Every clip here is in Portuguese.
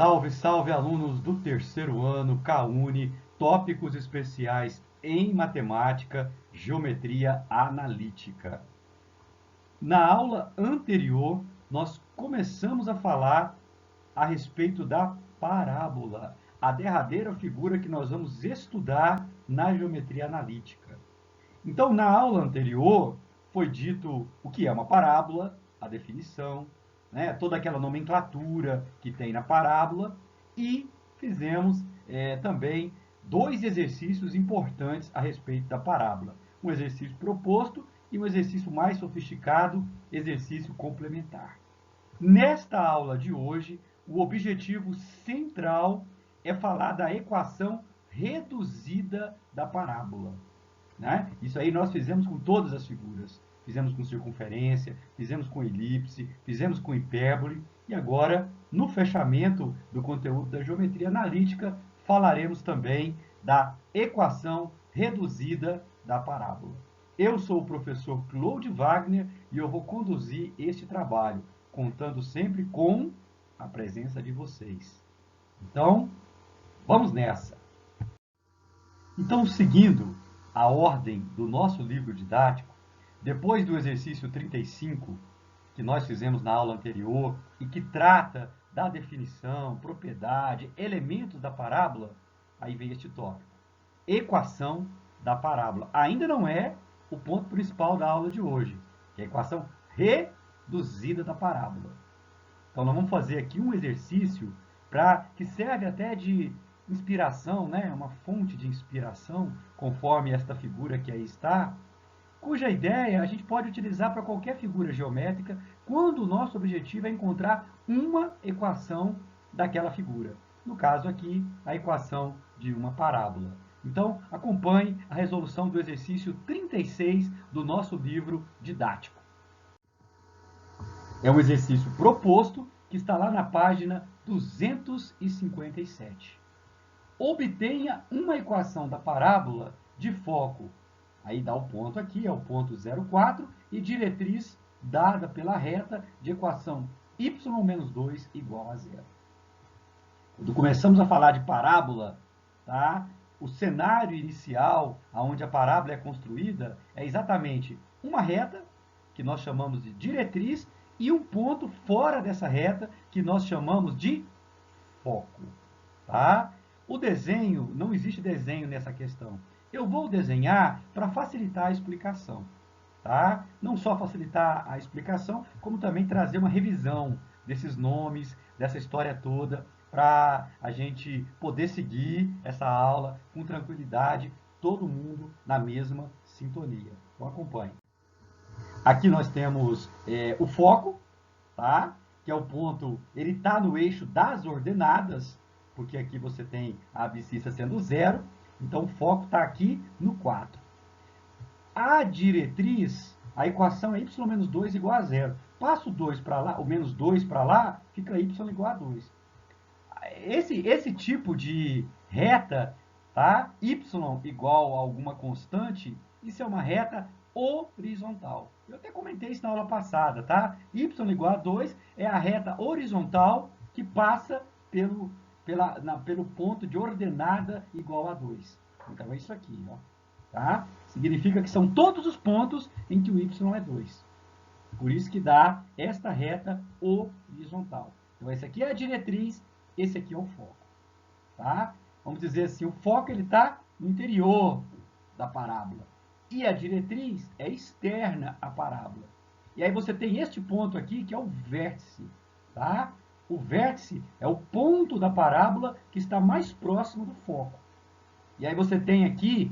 Salve, salve, alunos do terceiro ano, CAUNI, tópicos especiais em matemática, geometria analítica. Na aula anterior, nós começamos a falar a respeito da parábola, a derradeira figura que nós vamos estudar na geometria analítica. Então, na aula anterior, foi dito o que é uma parábola, a definição, né, toda aquela nomenclatura que tem na parábola, e fizemos também dois exercícios importantes a respeito da parábola. Um exercício proposto e um exercício mais sofisticado, exercício complementar. Nesta aula de hoje, o objetivo central é falar da equação reduzida da parábola. Né? Isso aí nós fizemos com todas as figuras. Fizemos com circunferência, fizemos com elipse, fizemos com hipérbole. E agora, no fechamento do conteúdo da geometria analítica, falaremos também da equação reduzida da parábola. Eu sou o professor Claude Wagner e eu vou conduzir este trabalho, contando sempre com a presença de vocês. Então, vamos nessa! Então, seguindo a ordem do nosso livro didático, depois do exercício 35, que nós fizemos na aula anterior, e que trata da definição, propriedade, elementos da parábola, aí vem este tópico. Equação da parábola. Ainda não é o ponto principal da aula de hoje, que é a equação reduzida da parábola. Então, nós vamos fazer aqui um exercício que serve até de inspiração, né? Uma fonte de inspiração, conforme esta figura que aí está, cuja ideia a gente pode utilizar para qualquer figura geométrica quando o nosso objetivo é encontrar uma equação daquela figura. No caso aqui, a equação de uma parábola. Então, acompanhe a resolução do exercício 36 do nosso livro didático. É um exercício proposto que está lá na página 257. Obtenha uma equação da parábola de foco. Aí dá o ponto aqui, é o ponto 0,4, e diretriz dada pela reta de equação y menos 2 igual a zero. Quando começamos a falar de parábola, tá? O cenário inicial, onde a parábola é construída, é exatamente uma reta, que nós chamamos de diretriz, e um ponto fora dessa reta, que nós chamamos de foco. Tá? O desenho, não existe desenho nessa questão. Eu vou desenhar para facilitar a explicação. Tá? Não só facilitar a explicação, como também trazer uma revisão desses nomes, dessa história toda, para a gente poder seguir essa aula com tranquilidade, todo mundo na mesma sintonia. Então acompanhe. Aqui nós temos o foco, tá? Que é o ponto, ele está no eixo das ordenadas, porque aqui você tem a abscissa sendo 0, então o foco está aqui no 4. A diretriz, a equação é y menos 2 igual a 0. Passa o 2 para lá, o menos 2 para lá, fica y igual a 2. Esse tipo de reta, tá? Y igual a alguma constante, isso é uma reta horizontal. Eu até comentei isso na aula passada, tá? Y igual a 2 é a reta horizontal que passa pelo ponto de ordenada igual a 2. Então é isso aqui, ó. Tá? Significa que são todos os pontos em que o y é 2. Por isso que dá esta reta horizontal. Então essa aqui é a diretriz, esse aqui é o foco. Tá? Vamos dizer assim, o foco está no interior da parábola. E a diretriz é externa à parábola. E aí você tem este ponto aqui, que é o vértice. Tá? O vértice é o ponto da parábola que está mais próximo do foco. E aí você tem aqui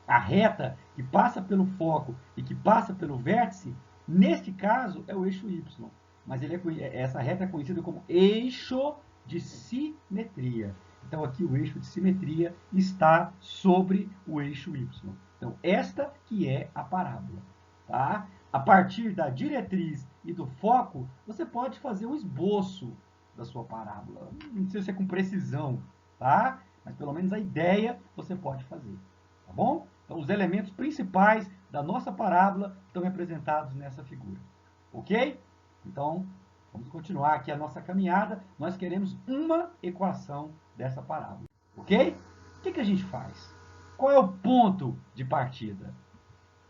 a reta que passa pelo foco e que passa pelo vértice. Neste caso, é o eixo y. Mas essa reta é conhecida como eixo de simetria. Então, aqui o eixo de simetria está sobre o eixo y. Então, esta que é a parábola. Tá? A partir da diretriz e do foco, você pode fazer um esboço da sua parábola. Não precisa ser com precisão, tá? Mas pelo menos a ideia você pode fazer. Tá bom? Então, os elementos principais da nossa parábola estão representados nessa figura. Ok? Então, Vamos continuar aqui a nossa caminhada. Nós queremos uma equação dessa parábola, ok? O que a gente faz? Qual é o ponto de partida?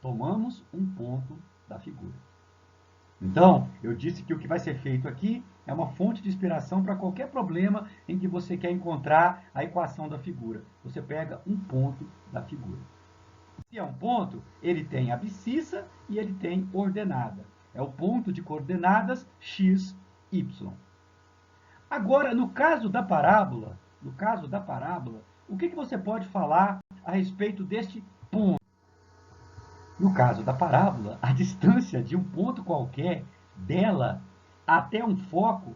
Tomamos um ponto da figura. Então, eu disse que o que vai ser feito aqui é uma fonte de inspiração para qualquer problema em que você quer encontrar a equação da figura. Você pega um ponto da figura. Se é um ponto, ele tem abscissa e ele tem ordenada. É o ponto de coordenadas x, y. Agora, no caso da parábola, o que você pode falar a respeito deste ponto? No caso da parábola, a distância de um ponto qualquer dela até um foco,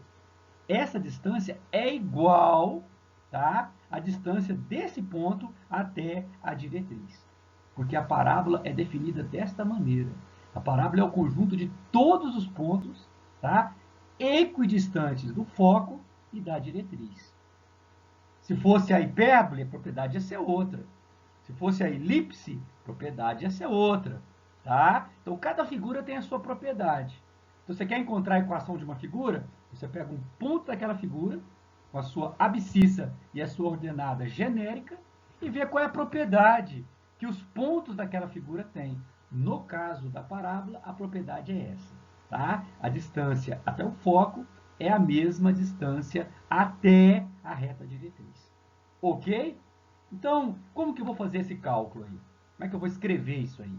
essa distância é igual, tá, à distância desse ponto até a diretriz. Porque a parábola é definida desta maneira. A parábola é o conjunto de todos os pontos, tá, equidistantes do foco e da diretriz. Se fosse a hipérbole, a propriedade ia ser outra. Se fosse a elipse, a propriedade ia ser outra. Tá? Então, cada figura tem a sua propriedade. Então, você quer encontrar a equação de uma figura? Você pega um ponto daquela figura, com a sua abscissa e a sua ordenada genérica, e vê qual é a propriedade que os pontos daquela figura têm. No caso da parábola, a propriedade é essa. Tá? A distância até o foco é a mesma distância até a reta diretriz. Ok? Então, como que eu vou fazer esse cálculo aí? Como é que eu vou escrever isso aí?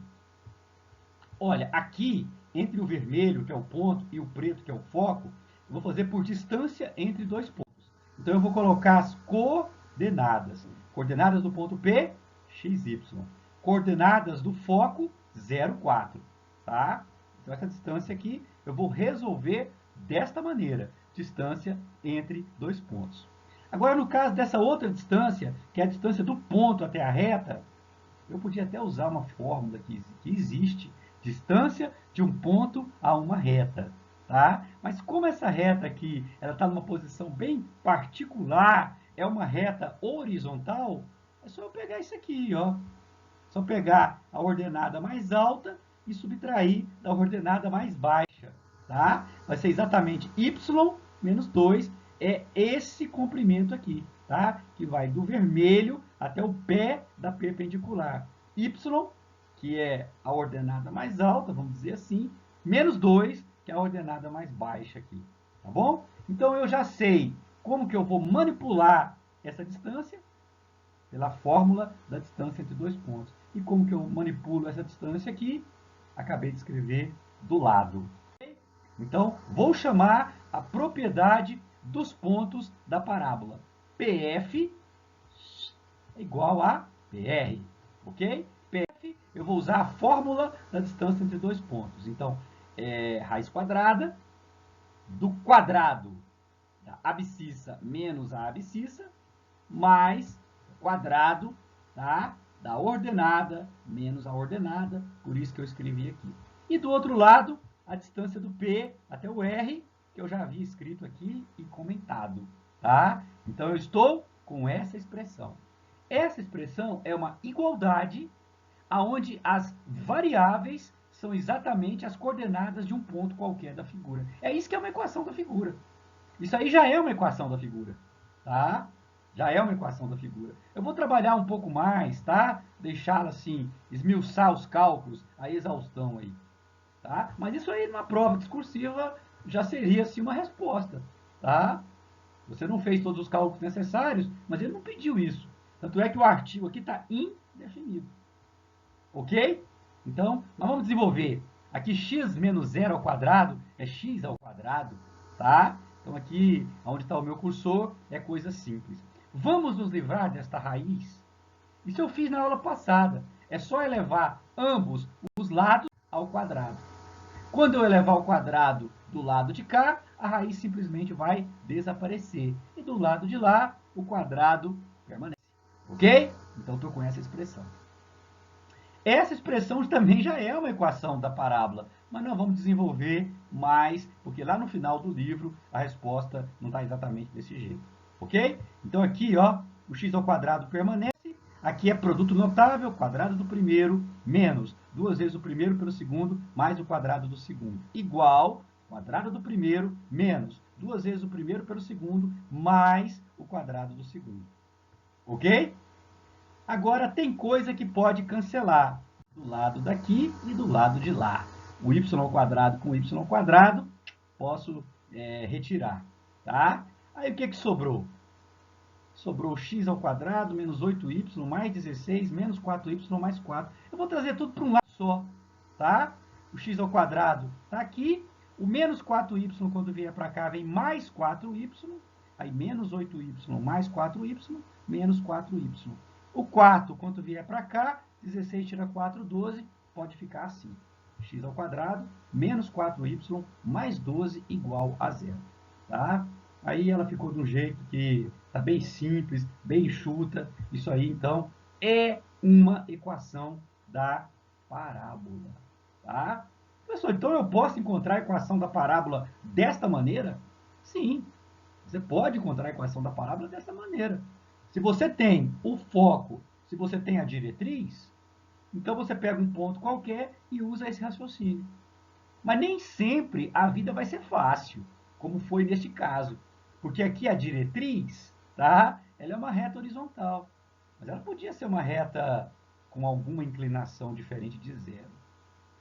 Olha, aqui, entre o vermelho, que é o ponto, e o preto, que é o foco, eu vou fazer por distância entre dois pontos. Então, eu vou colocar as coordenadas. Coordenadas do ponto P, x, y. Coordenadas do foco, 0, 4. Tá? Então, essa distância aqui, eu vou resolver desta maneira. Distância entre dois pontos. Agora, no caso dessa outra distância, que é a distância do ponto até a reta, eu podia até usar uma fórmula que existe, distância de um ponto a uma reta. Tá? Mas como essa reta aqui está numa posição bem particular, é uma reta horizontal, é só eu pegar isso aqui, ó. Só pegar a ordenada mais alta e subtrair da ordenada mais baixa. Tá? Vai ser exatamente y menos 2, é esse comprimento aqui, tá? Que vai do vermelho até o pé da perpendicular. Y, que é a ordenada mais alta, vamos dizer assim, menos 2, que é a ordenada mais baixa aqui, tá bom? Então, eu já sei como que eu vou manipular essa distância pela fórmula da distância entre dois pontos. E como que eu manipulo essa distância aqui? Acabei de escrever do lado. Então, vou chamar a propriedade dos pontos da parábola. PF é igual a PR, ok? PF, eu vou usar a fórmula da distância entre dois pontos. Então, raiz quadrada do quadrado da abscissa menos a abscissa, mais quadrado, tá, da ordenada menos a ordenada, por isso que eu escrevi aqui. E do outro lado, a distância do P até o R, que eu já havia escrito aqui e comentado, tá? Então, eu estou com essa expressão. Essa expressão é uma igualdade onde as variáveis são exatamente as coordenadas de um ponto qualquer da figura. É isso que é uma equação da figura. Isso aí já é uma equação da figura, tá? Já é uma equação da figura. Eu vou trabalhar um pouco mais, tá? Deixar assim, esmiuçar os cálculos, a exaustão aí. Tá? Mas isso aí, numa prova discursiva, já seria assim, uma resposta. Tá? Você não fez todos os cálculos necessários, mas ele não pediu isso. Tanto é que o artigo aqui está indefinido. Ok? Então, nós vamos desenvolver. Aqui, x menos 0 ao quadrado é x ao quadrado. Tá? Então, aqui, onde está o meu cursor, é coisa simples. Vamos nos livrar desta raiz? Isso eu fiz na aula passada. É só elevar ambos os lados ao quadrado. Quando eu elevar o quadrado do lado de cá, a raiz simplesmente vai desaparecer. E do lado de lá, o quadrado permanece. Ok? Então, estou com essa expressão. Essa expressão também já é uma equação da parábola, mas nós vamos desenvolver mais, porque lá no final do livro a resposta não está exatamente desse jeito. Ok? Então, aqui, ó, o x ao quadrado permanece. Aqui é produto notável, quadrado do primeiro, menos 2 vezes o primeiro pelo segundo, mais o quadrado do segundo. Igual, quadrado do primeiro menos 2 vezes o primeiro pelo segundo, mais o quadrado do segundo. Ok? Agora, tem coisa que pode cancelar do lado daqui e do lado de lá. O y ao quadrado com y ao quadrado, posso retirar. Tá? Aí, o que sobrou? Sobrou x ao quadrado menos 8y mais 16 menos 4y mais 4. Eu vou trazer tudo para um lado só. Tá? O x ao quadrado está aqui. O menos 4y, quando vier para cá, vem mais 4y. Aí, menos 8y mais 4y, menos 4y. O 4, quando vier para cá, 16 tira 4, 12, pode ficar assim. X ao quadrado menos 4y mais 12 igual a zero. Tá? Aí ela ficou de um jeito que está bem simples, bem enxuta. Isso aí, então, é uma equação da parábola. Tá? Pessoal, então eu posso encontrar a equação da parábola desta maneira? Sim, você pode encontrar a equação da parábola desta maneira. Se você tem o foco, se você tem a diretriz, então você pega um ponto qualquer e usa esse raciocínio. Mas nem sempre a vida vai ser fácil, como foi neste caso. Porque aqui a diretriz, tá? Ela é uma reta horizontal. Mas ela podia ser uma reta com alguma inclinação diferente de zero.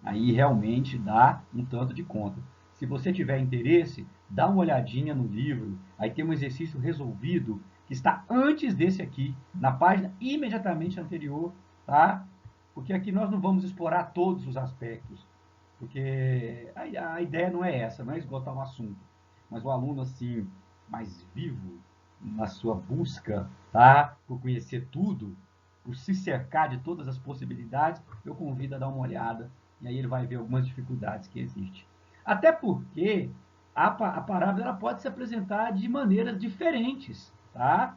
Aí realmente dá um tanto de conta. Se você tiver interesse, dá uma olhadinha no livro. Aí tem um exercício resolvido que está antes desse aqui, na página imediatamente anterior, tá? Porque aqui nós não vamos explorar todos os aspectos, porque a ideia não é essa, não é esgotar um assunto. Mas o aluno, assim, mais vivo na sua busca, tá? Por conhecer tudo, por se cercar de todas as possibilidades, eu convido a dar uma olhada, e aí ele vai ver algumas dificuldades que existem. Até porque a parábola ela pode se apresentar de maneiras diferentes, tá?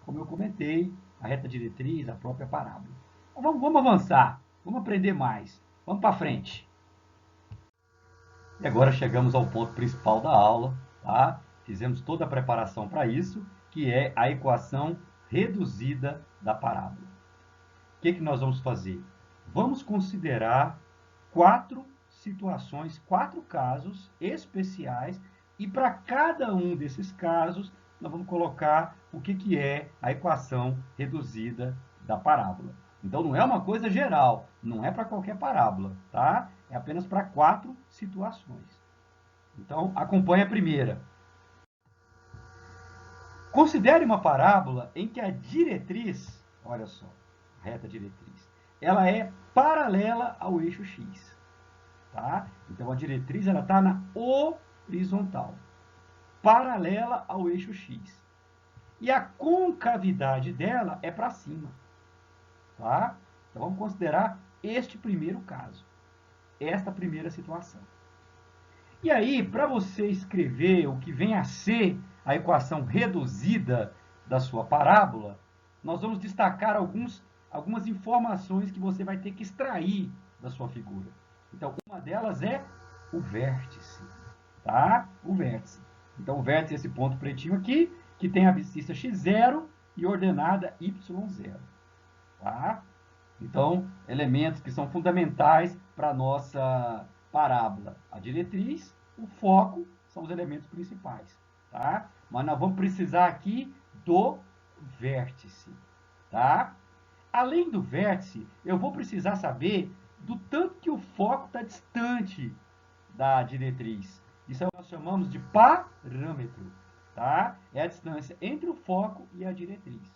Como eu comentei, a reta diretriz, a própria parábola. Então, vamos avançar, vamos aprender mais, vamos para frente. E agora chegamos ao ponto principal da aula, tá? Fizemos toda a preparação para isso, que é a equação reduzida da parábola. O que nós vamos fazer? Vamos considerar 4 situações, 4 casos especiais, e para cada um desses casos, nós vamos colocar o que é a equação reduzida da parábola. Então, não é uma coisa geral, não é para qualquer parábola, tá? É apenas para 4 situações. Então, acompanhe a primeira. Considere uma parábola em que a diretriz, olha só, a reta diretriz, ela é paralela ao eixo x. Tá? Então, a diretriz está na horizontal, paralela ao eixo x. E a concavidade dela é para cima. Tá? Então, vamos considerar este primeiro caso, esta primeira situação. E aí, para você escrever o que vem a ser a equação reduzida da sua parábola, nós vamos destacar algumas informações que você vai ter que extrair da sua figura. Então, uma delas é o vértice, tá? O vértice. Então, o vértice é esse ponto pretinho aqui, que tem a abscissa x0 e ordenada y0, tá? Então, elementos que são fundamentais para a nossa parábola. A diretriz, o foco, são os elementos principais, tá? Mas nós vamos precisar aqui do vértice, tá? Além do vértice, eu vou precisar saber do tanto que o foco está distante da diretriz. Isso nós chamamos de parâmetro, tá? É a distância entre o foco e a diretriz.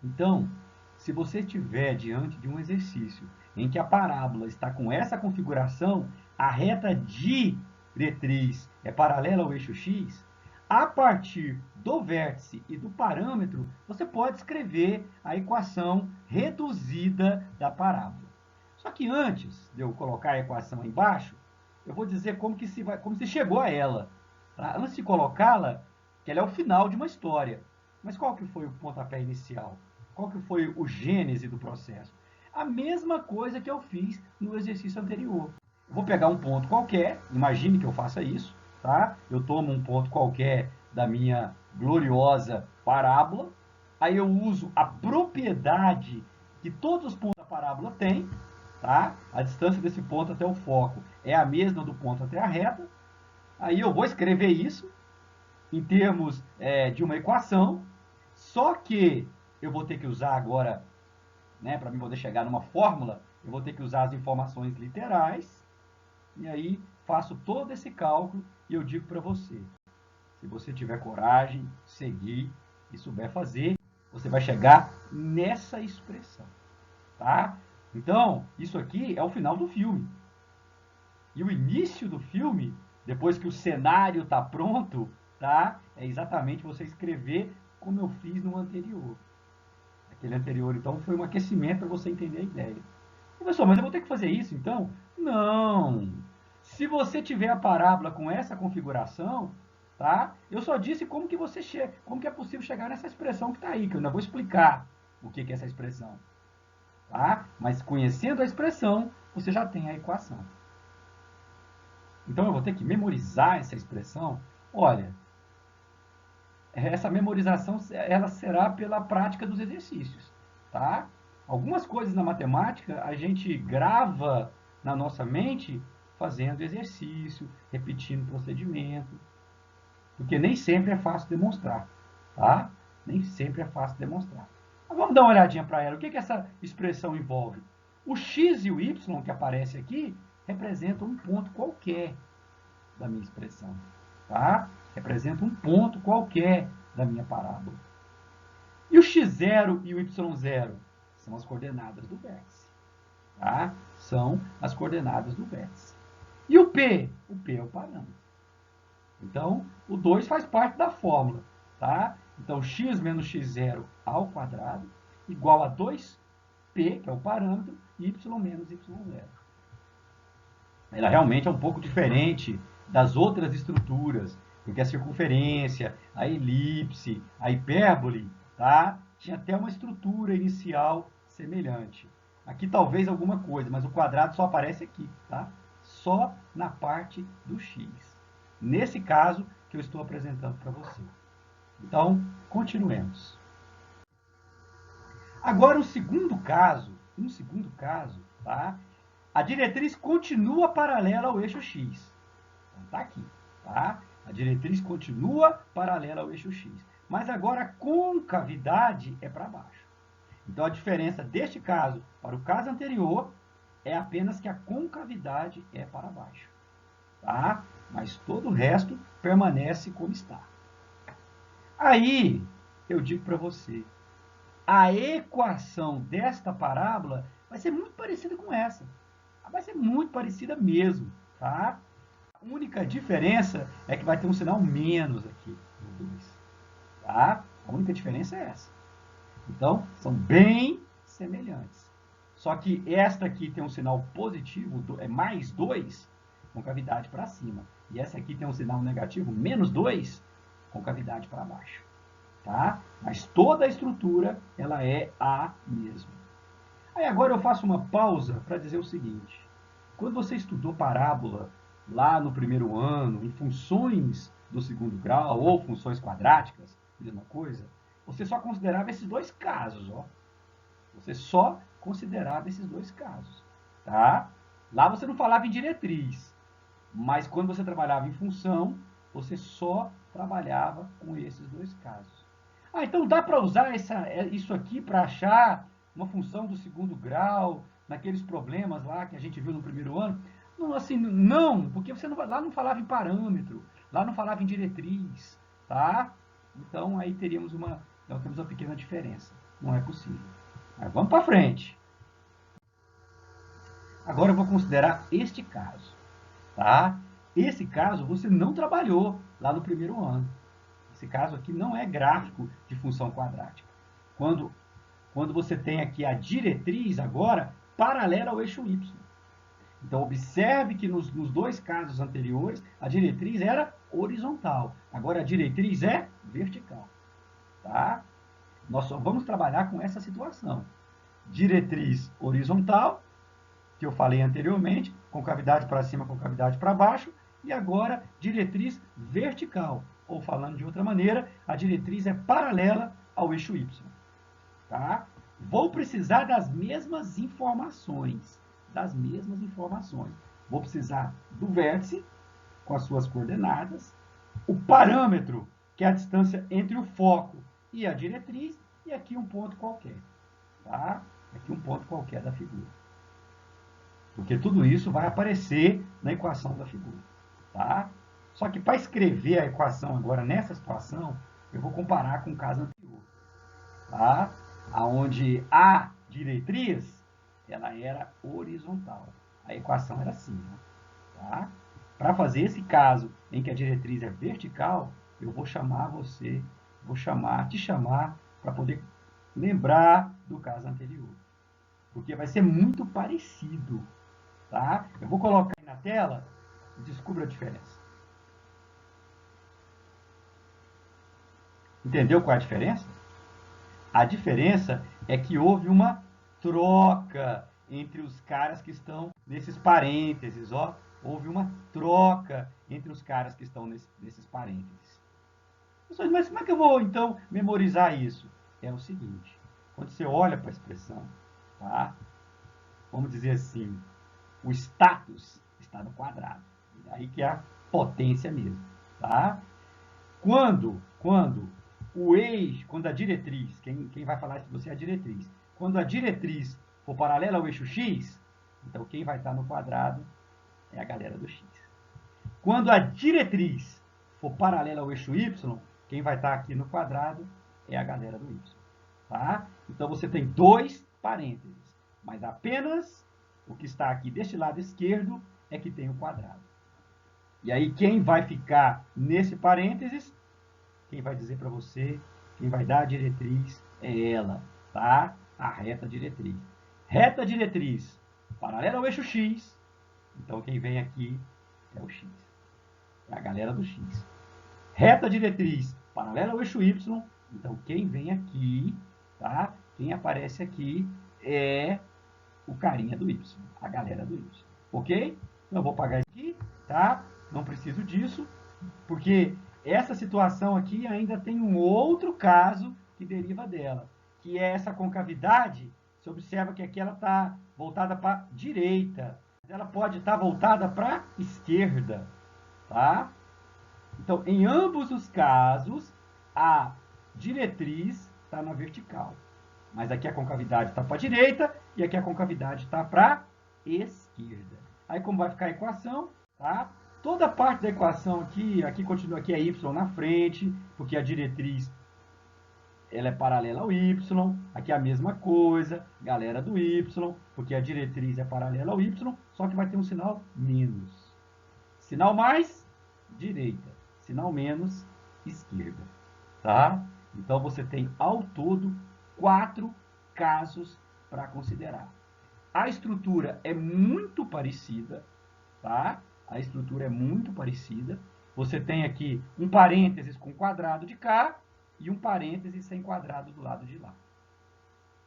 Então, se você estiver diante de um exercício em que a parábola está com essa configuração, a reta diretriz é paralela ao eixo x, a partir do vértice e do parâmetro, você pode escrever a equação reduzida da parábola. Só que antes de eu colocar a equação aí embaixo, eu vou dizer como se chegou a ela. Tá? Antes de colocá-la, que ela é o final de uma história. Mas qual que foi o pontapé inicial? Qual que foi o gênese do processo? A mesma coisa que eu fiz no exercício anterior. Eu vou pegar um ponto qualquer, imagine que eu faça isso, tá? Eu tomo um ponto qualquer da minha gloriosa parábola, aí eu uso a propriedade que todos os pontos da parábola têm, tá? A distância desse ponto até o foco é a mesma do ponto até a reta, Aí eu vou escrever isso em termos de uma equação, só que eu vou ter que usar agora, né, para mim poder chegar numa fórmula, eu vou ter que usar as informações literais, e aí faço todo esse cálculo e eu digo para você, se você tiver coragem, seguir e souber fazer, você vai chegar nessa expressão, tá? Então, isso aqui é o final do filme. E o início do filme, depois que o cenário está pronto, tá? É exatamente você escrever como eu fiz no anterior. Aquele anterior, então, foi um aquecimento para você entender a ideia. Professor, mas eu vou ter que fazer isso, então? Não. Se você tiver a parábola com essa configuração, tá? Eu só disse como que você chega, como que é possível chegar nessa expressão que está aí, que eu ainda vou explicar o que é essa expressão, tá? Mas conhecendo a expressão, você já tem a equação. Então eu vou ter que memorizar essa expressão. Olha, essa memorização ela será pela prática dos exercícios, tá? Algumas coisas na matemática a gente grava na nossa mente fazendo exercício, repetindo o procedimento, porque nem sempre é fácil demonstrar, tá? Nem sempre é fácil demonstrar. Mas vamos dar uma olhadinha para ela. O que essa expressão envolve? O x e o y que aparece aqui representam um ponto qualquer da minha expressão, tá? Representa um ponto qualquer da minha parábola. E o x0 e o y0 são as coordenadas do vértice, tá? São as coordenadas do vértice. E o p? O p é o parâmetro. Então, o 2 faz parte da fórmula, tá? Então, x menos x0 ao quadrado igual a 2p, que é o parâmetro, y menos y0. Ela realmente é um pouco diferente das outras estruturas, porque a circunferência, a elipse, a hipérbole, tá? Tinha até uma estrutura inicial semelhante. Aqui talvez alguma coisa, mas o quadrado só aparece aqui, tá? Só na parte do x. Nesse caso que eu estou apresentando para você. Então, continuemos. Agora, um segundo caso, tá? A diretriz continua paralela ao eixo x. Então, tá aqui, tá? A diretriz continua paralela ao eixo x. Mas agora a concavidade é para baixo. Então, a diferença deste caso para o caso anterior é apenas que a concavidade é para baixo, tá? Mas todo o resto permanece como está. Aí, eu digo para você, a equação desta parábola vai ser muito parecida com essa. Vai ser muito parecida mesmo, tá? A única diferença é que vai ter um sinal menos aqui no 2, tá? A única diferença é essa. Então, são bem semelhantes. Só que esta aqui tem um sinal positivo, é mais 2, concavidade para cima. E essa aqui tem um sinal negativo, menos 2, concavidade para baixo. Tá? Mas toda a estrutura ela é a mesma. Aí agora eu faço uma pausa para dizer o seguinte. Quando você estudou parábola lá no primeiro ano, em funções do segundo grau ou funções quadráticas, mesma coisa, você só considerava esses dois casos, ó. Você só considerava esses dois casos, tá? Lá você não falava em diretriz, mas quando você trabalhava em função, você só trabalhava com esses dois casos. Ah, então dá para usar isso aqui para achar uma função do segundo grau, naqueles problemas lá que a gente viu no primeiro ano? Não, assim, não, porque você não, lá não falava em parâmetro, lá não falava em diretriz, tá? Então aí temos uma pequena diferença. Não é possível. Mas vamos para frente. Agora eu vou considerar este caso, tá? Esse caso você não trabalhou lá no primeiro ano. Esse caso aqui não é gráfico de função quadrática. Quando você tem aqui a diretriz agora paralela ao eixo y. Então, observe que nos dois casos anteriores, a diretriz era horizontal. Agora, a diretriz é vertical. Tá? Nós só vamos trabalhar com essa situação. Diretriz horizontal, que eu falei anteriormente, concavidade para cima, concavidade para baixo. E agora, diretriz vertical. Ou falando de outra maneira, a diretriz é paralela ao eixo y. Tá? Vou precisar das mesmas informações. Vou precisar do vértice com as suas coordenadas, o parâmetro, que é a distância entre o foco e a diretriz, e aqui um ponto qualquer. Tá? Aqui um ponto qualquer da figura. Porque tudo isso vai aparecer na equação da figura. Tá? Só que para escrever a equação agora nessa situação, eu vou comparar com o caso anterior. Tá? Onde a diretriz ela era horizontal. A equação era assim. Né? Tá? Para fazer esse caso em que a diretriz é vertical, eu vou chamar você, te chamar para poder lembrar do caso anterior. Porque vai ser muito parecido. Tá? Eu vou colocar aí na tela e descubra a diferença. Entendeu qual é a diferença? A diferença é que houve uma troca entre os caras que estão nesses parênteses, ó. Houve uma troca entre os caras que estão nesses parênteses. Mas como é que eu vou, então, memorizar isso? É o seguinte, quando você olha para a expressão, tá? Vamos dizer assim, o status está no quadrado. Aí que é a potência mesmo, tá? Quando a diretriz, quem vai falar isso para você é a diretriz. Quando a diretriz for paralela ao eixo x, então quem vai estar no quadrado é a galera do x. Quando a diretriz for paralela ao eixo y, quem vai estar aqui no quadrado é a galera do y. Tá? Então você tem dois parênteses, mas apenas o que está aqui deste lado esquerdo é que tem o quadrado. E aí quem vai ficar nesse parênteses, quem vai dizer para você, quem vai dar a diretriz é ela, tá? A reta diretriz. Reta diretriz paralela ao eixo x, então quem vem aqui é o x. É a galera do x. Reta diretriz paralela ao eixo y, então quem vem aqui, tá? Quem aparece aqui é o carinha do y, a galera do y. Ok? Então eu vou apagar isso aqui, tá? Não preciso disso, porque essa situação aqui ainda tem um outro caso que deriva dela, que é essa concavidade. Você observa que aqui ela está voltada para a direita, ela pode estar voltada para a esquerda, tá? Então, em ambos os casos, a diretriz está na vertical. Mas aqui a concavidade está para a direita e aqui a concavidade está para a esquerda. Aí como vai ficar a equação? Tá? Toda a parte da equação aqui continua aqui é y na frente, porque a diretriz ela é paralela ao y. Aqui é a mesma coisa, galera do y, porque a diretriz é paralela ao y, só que vai ter um sinal menos. Sinal mais, direita. Sinal menos, esquerda. Tá? Então, você tem, ao todo, 4 casos para considerar. A estrutura é muito parecida, tá? A estrutura é muito parecida. Você tem aqui um parênteses com quadrado de cá e um parênteses sem quadrado do lado de lá.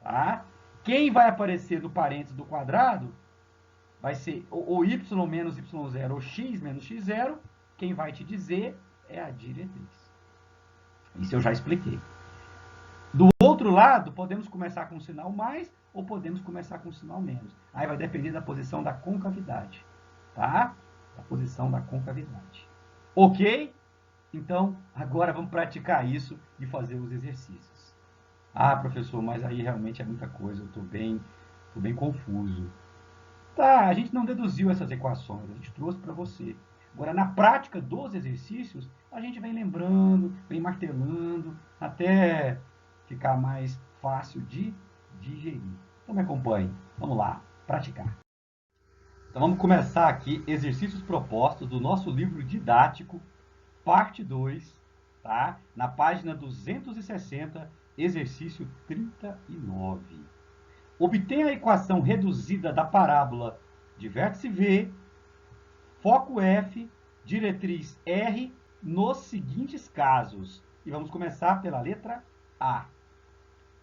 Tá? Quem vai aparecer no parênteses do quadrado vai ser ou y menos y0 ou x menos x0. Quem vai te dizer é a diretriz. Isso eu já expliquei. Do outro lado, podemos começar com um sinal mais ou podemos começar com um sinal menos. Aí vai depender da posição da concavidade. Tá? Da posição da concavidade. Ok? Então, agora vamos praticar isso e fazer os exercícios. Ah, professor, mas aí realmente é muita coisa. Eu estou bem confuso. Tá, a gente não deduziu essas equações, a gente trouxe para você. Agora, na prática dos exercícios, a gente vem lembrando, vem martelando, até ficar mais fácil de digerir. Então, me acompanhe. Vamos lá, praticar. Então, vamos começar aqui, exercícios propostos do nosso livro didático, parte 2, tá? Na página 260, exercício 39. Obtenha a equação reduzida da parábola de vértice V, foco F, diretriz R, nos seguintes casos. E vamos começar pela letra A.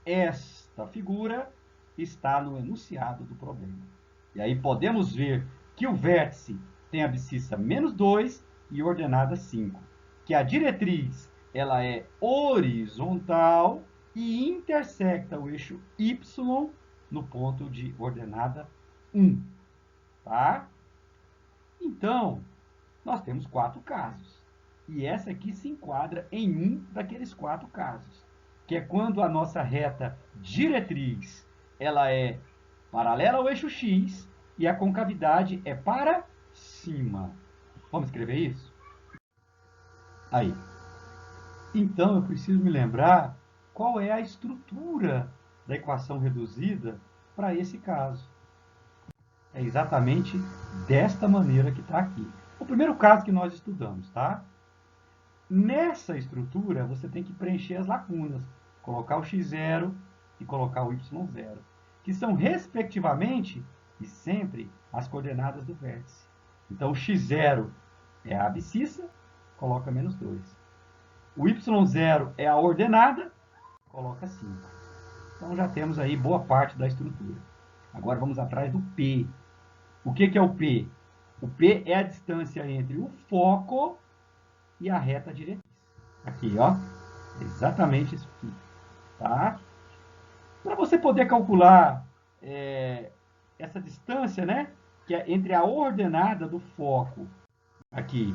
Esta figura está no enunciado do problema. E aí podemos ver que o vértice tem abscissa menos 2 e ordenada 5. Que a diretriz ela é horizontal e intersecta o eixo Y no ponto de ordenada 1. Tá? Então, Nós temos 4 casos. E essa aqui se enquadra em um daqueles 4 casos, que é quando a nossa reta diretriz ela é paralela ao eixo X e a concavidade é para cima. Vamos escrever isso? Aí. Então, eu preciso me lembrar qual é a estrutura da equação reduzida para esse caso. É exatamente desta maneira que está aqui. O primeiro caso que nós estudamos, tá? Nessa estrutura, você tem que preencher as lacunas, colocar o x0 e colocar o y0, que são, respectivamente, e sempre, as coordenadas do vértice. Então, o x0 é a abscissa, coloca menos 2. O y0 é a ordenada, coloca 5. Então, já temos aí boa parte da estrutura. Agora, vamos atrás do P. O que é o P? O P é a distância entre o foco e a reta diretriz. Aqui, ó. Exatamente isso aqui. Tá? Para você poder calcular essa distância, né? Que é entre a ordenada do foco aqui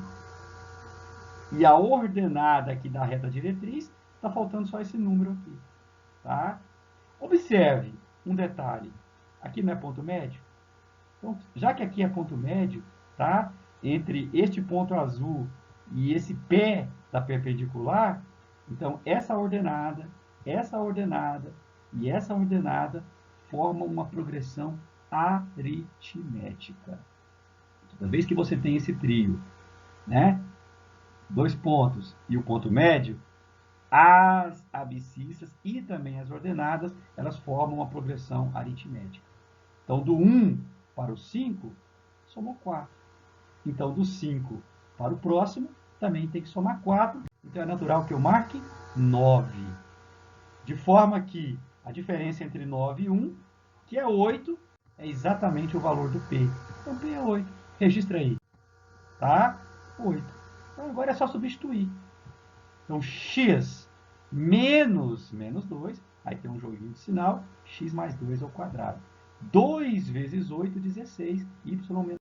e a ordenada aqui da reta diretriz, está faltando só esse número aqui. Tá? Observe um detalhe. Aqui não é ponto médio? Então, já que aqui é ponto médio, tá? Entre este ponto azul e esse pé da perpendicular, então essa ordenada e essa ordenada formam uma progressão aritmética. Toda vez que você tem esse trio, né? 2 pontos e o ponto médio, as abscissas e também as ordenadas, elas formam uma progressão aritmética. Então, do 1 para o 5, somou 4. Então, do 5 para o próximo, também tem que somar 4. Então, é natural que eu marque 9. De forma que a diferença entre 9 e 1, que é 8, é exatamente o valor do P. Então, P é 8. Registra aí. Tá? 8. Então, agora é só substituir. Então, x menos 2, aí tem um joguinho de sinal, x mais 2 ao quadrado. 2 vezes 8, 16, y menos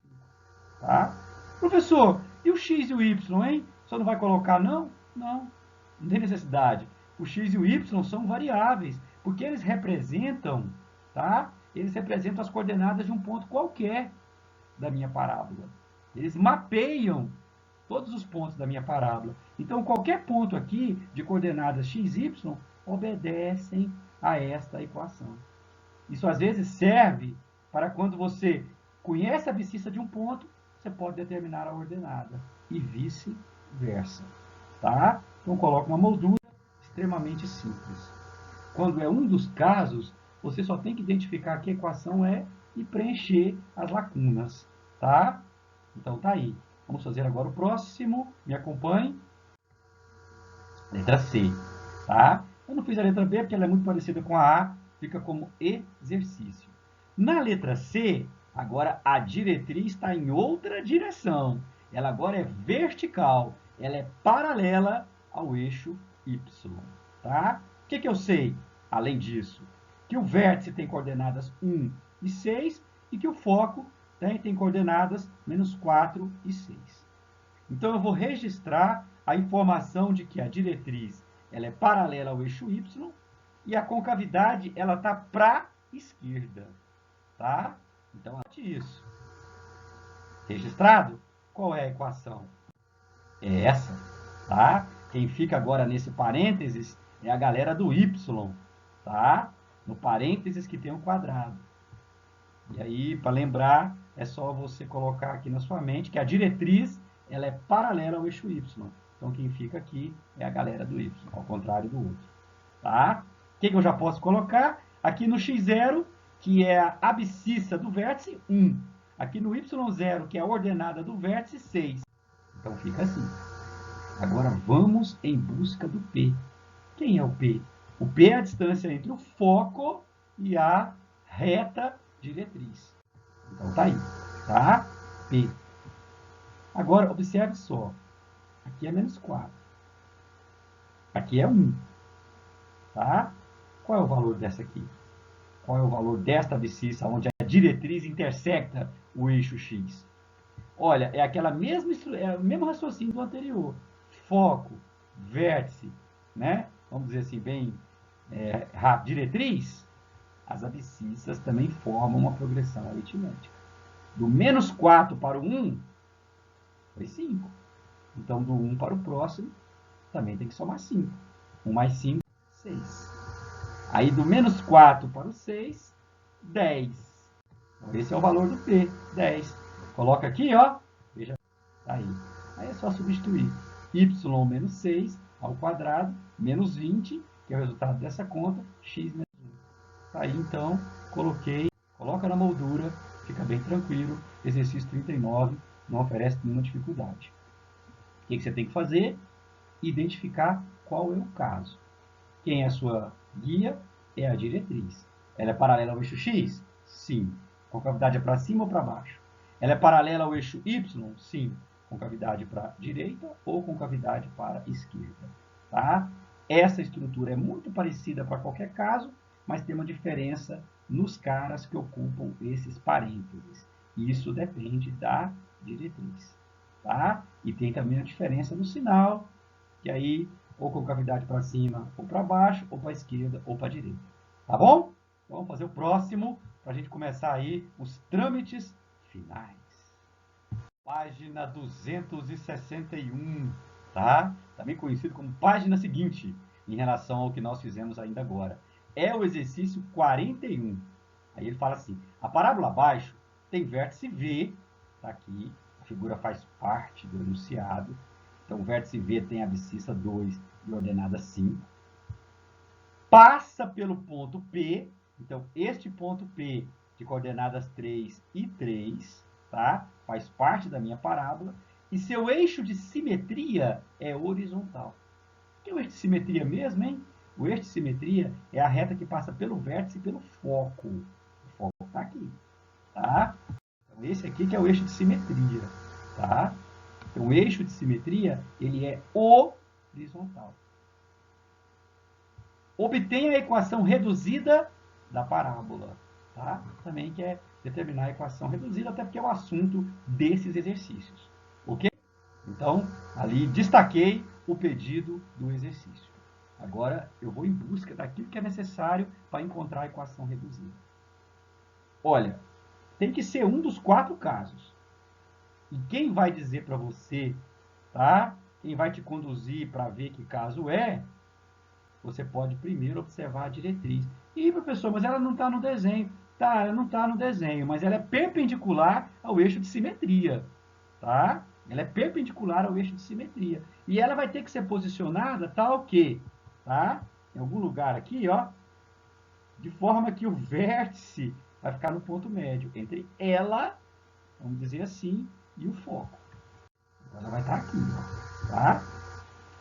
1. Tá? Professor, e o x e o y, hein? Só não vai colocar, não? Não, não tem necessidade. O x e o y são variáveis, porque eles representam, tá? Eles representam as coordenadas de um ponto qualquer da minha parábola. Eles mapeiam todos os pontos da minha parábola. Então, qualquer ponto aqui de coordenadas x, y, obedecem a esta equação. Isso, às vezes, serve para quando você conhece a abscissa de um ponto, você pode determinar a ordenada. E vice-versa. Tá? Então, coloca uma moldura extremamente simples. Quando é um dos casos, você só tem que identificar que equação é e preencher as lacunas. Tá? Então, tá aí. Vamos fazer agora o próximo. Me acompanhe. Letra C. Tá? Eu não fiz a letra B porque ela é muito parecida com a A. Fica como exercício. Na letra C, agora a diretriz está em outra direção. Ela agora é vertical. Ela é paralela ao eixo Y. Tá? O que eu sei, além disso? Que o vértice tem coordenadas 1 e 6 e que o foco tem coordenadas menos 4 e 6. Então, eu vou registrar a informação de que a diretriz ela é paralela ao eixo Y e a concavidade ela está para a esquerda. Tá? Então, anote isso. Registrado? Qual é a equação? É essa. Tá? Quem fica agora nesse parênteses é a galera do Y. Tá? No parênteses que tem um quadrado. E aí, para lembrar, é só você colocar aqui na sua mente que a diretriz ela é paralela ao eixo Y. Então, quem fica aqui é a galera do Y, ao contrário do outro. Tá? O que eu já posso colocar? Aqui no x0, que é a abscissa do vértice, 1. Aqui no y0, que é a ordenada do vértice, 6. Então, fica assim. Agora, vamos em busca do P. Quem é o P? O P é a distância entre o foco e a reta diretriz. Então, tá aí. Tá? P. Agora, observe só. Aqui é menos 4. Aqui é 1. Tá? Qual é o valor dessa aqui? Qual é o valor desta abscissa, onde a diretriz intersecta o eixo X? Olha, é aquela mesma, é o mesmo raciocínio do anterior. Foco, vértice, né? Vamos dizer assim, bem rápido, diretriz. As abscissas também formam uma progressão aritmética. Do menos 4 para o 1, foi 5. Então, do 1 para o próximo, também tem que somar 5. 1 mais 5, 6. Aí, do menos 4 para o 6, 10. Então, esse é o valor do P, 10. Coloca aqui, ó. Veja, tá aí. Aí é só substituir. Y menos 6 ao quadrado, menos 20, que é o resultado dessa conta, x menos 1. Tá aí, então, coloquei. Coloca na moldura, fica bem tranquilo. Exercício 39 não oferece nenhuma dificuldade. O que você tem que fazer? Identificar qual é o caso. Quem é a sua guia? É a diretriz. Ela é paralela ao eixo X? Sim. Concavidade é para cima ou para baixo? Ela é paralela ao eixo Y? Sim. Concavidade para a direita ou concavidade para a esquerda. Tá? Essa estrutura é muito parecida para qualquer caso, mas tem uma diferença nos caras que ocupam esses parênteses. Isso depende da diretriz. Tá? E tem também a diferença no sinal, que aí ou concavidade para cima ou para baixo, ou para a esquerda ou para a direita. Tá bom? Então vamos fazer o próximo para a gente começar aí os trâmites finais. Página 261, tá? Também conhecido como página seguinte, em relação ao que nós fizemos ainda agora. É o exercício 41. Aí ele fala assim, a parábola abaixo tem vértice V, tá aqui, a figura faz parte do enunciado. Então, o vértice V tem abscissa 2 e ordenada 5. Passa pelo ponto P. Então, este ponto P de coordenadas 3 e 3, tá? Faz parte da minha parábola. E seu eixo de simetria é horizontal. O que é o eixo de simetria mesmo, hein? O eixo de simetria é a reta que passa pelo vértice e pelo foco. O foco está aqui, tá? Então, esse aqui que é o eixo de simetria, tá? Então, o eixo de simetria, ele é horizontal. Obtenha a equação reduzida da parábola. Tá? Também quer determinar a equação reduzida, até porque é o assunto desses exercícios. Ok? Então, ali destaquei o pedido do exercício. Agora, eu vou em busca daquilo que é necessário para encontrar a equação reduzida. Olha, tem que ser um dos 4 casos. E quem vai dizer para você, tá? Quem vai te conduzir para ver que caso é, você pode primeiro observar a diretriz. E, professor, mas ela não está no desenho. Tá, ela não está no desenho, mas ela é perpendicular ao eixo de simetria. Tá? Ela é perpendicular ao eixo de simetria. E ela vai ter que ser posicionada tal que, tá? Em algum lugar aqui, ó, de forma que o vértice vai ficar no ponto médio entre ela, vamos dizer assim, e o foco. Então, ela vai estar aqui, ó, tá?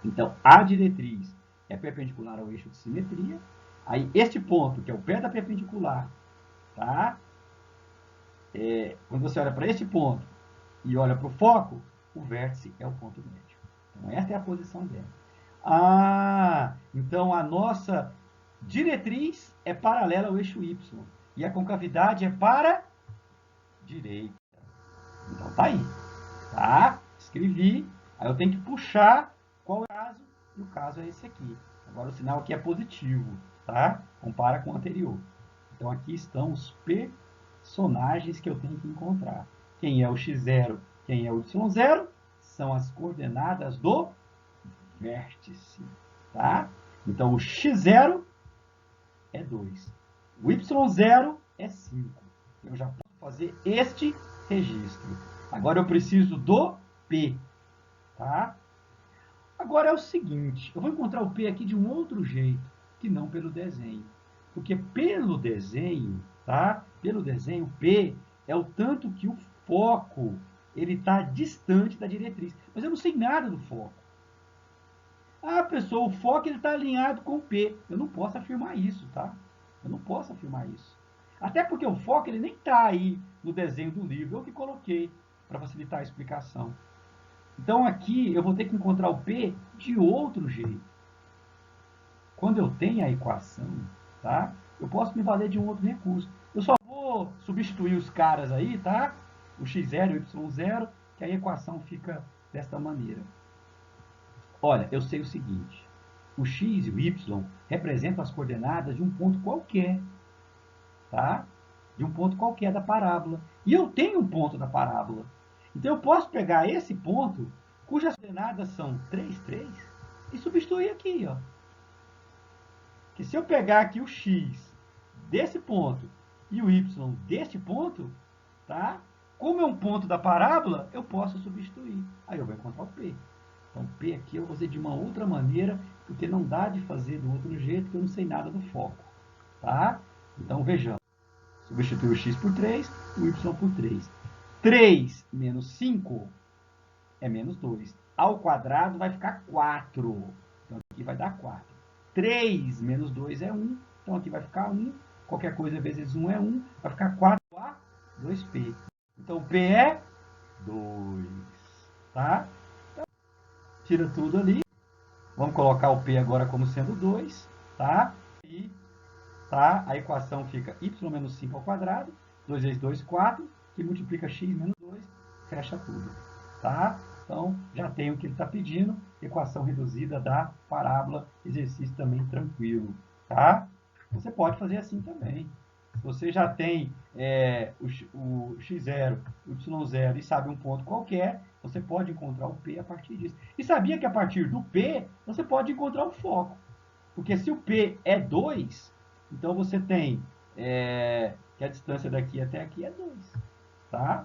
Então, a diretriz é perpendicular ao eixo de simetria. Aí, este ponto, que é o pé da perpendicular, tá? Quando você olha para este ponto e olha para o foco, o vértice é o ponto médio. Então, esta é a posição dela. Ah, então a nossa diretriz é paralela ao eixo Y. E a concavidade é para direita. Então, tá aí. Tá? Escrevi. Aí eu tenho que puxar qual é o caso, e o caso é esse aqui. Agora o sinal aqui é positivo, tá? Compara com o anterior. Então aqui estão os personagens que eu tenho que encontrar. Quem é o x0, quem é o y0, são as coordenadas do vértice, tá? Então o x0 é 2, o y0 é 5. Eu já posso fazer este registro. Agora eu preciso do P, tá? Agora é o seguinte, eu vou encontrar o P aqui de um outro jeito, que não pelo desenho. Porque pelo desenho, tá? Pelo desenho, o P é o tanto que o foco ele está distante da diretriz. Mas eu não sei nada do foco. Ah, pessoal, o foco está alinhado com o P. Eu não posso afirmar isso, tá? Eu não posso afirmar isso. Até porque o foco ele nem está aí no desenho do livro. Eu que coloquei para facilitar a explicação. Então aqui eu vou ter que encontrar o P de outro jeito. Quando eu tenho a equação, tá? Eu posso me valer de um outro recurso. Eu só vou substituir os caras aí, tá? O x0 e o y0 que a equação fica desta maneira. Olha, eu sei o seguinte, o x e o y representam as coordenadas de um ponto qualquer, tá? De um ponto qualquer da parábola. E eu tenho um ponto da parábola. Então, eu posso pegar esse ponto, cujas coordenadas são 3, 3, e substituir aqui, ó. Que se eu pegar aqui o x desse ponto e o y deste ponto, tá? Como é um ponto da parábola, eu posso substituir. Aí eu vou encontrar o P. Então, P aqui eu vou fazer de uma outra maneira, porque não dá de fazer do outro jeito, porque eu não sei nada do foco. Tá? Então, vejamos. Substituir o x por 3, o y por 3. 3 menos 5 é menos 2. Ao quadrado vai ficar 4. Então, aqui vai dar 4. 3 menos 2 é 1. Então, aqui vai ficar 1. Qualquer coisa vezes 1 é 1. Vai ficar 4A, 2P. Então, P é 2. Tá? Então, tira tudo ali. Vamos colocar o P agora como sendo 2. Tá? E tá? A equação fica y menos 5 ao quadrado. 2 vezes 2, 4. Que multiplica x menos 2. Fecha tudo. Tá? Então, já tem o que ele está pedindo. Equação reduzida da parábola. Exercício também tranquilo. Tá? Você pode fazer assim também. Se você já tem o x0, o y0 e sabe um ponto qualquer, você pode encontrar o P a partir disso. E sabia que a partir do P, você pode encontrar o foco. Porque se o P é 2, então você tem que a distância daqui até aqui é 2. Tá?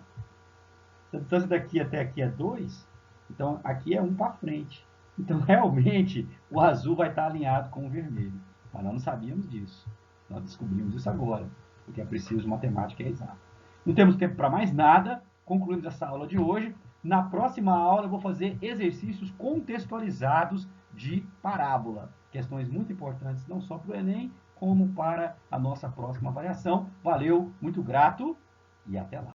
Se a distância daqui até aqui é 2, então aqui é 1 para frente. Então, realmente, o azul vai estar alinhado com o vermelho. Mas nós não sabíamos disso. Nós descobrimos isso agora, porque é preciso matemática exata. Não temos tempo para mais nada. Concluímos essa aula de hoje. Na próxima aula, eu vou fazer exercícios contextualizados de parábola. Questões muito importantes, não só para o Enem, como para a nossa próxima avaliação. Valeu, muito grato e até lá.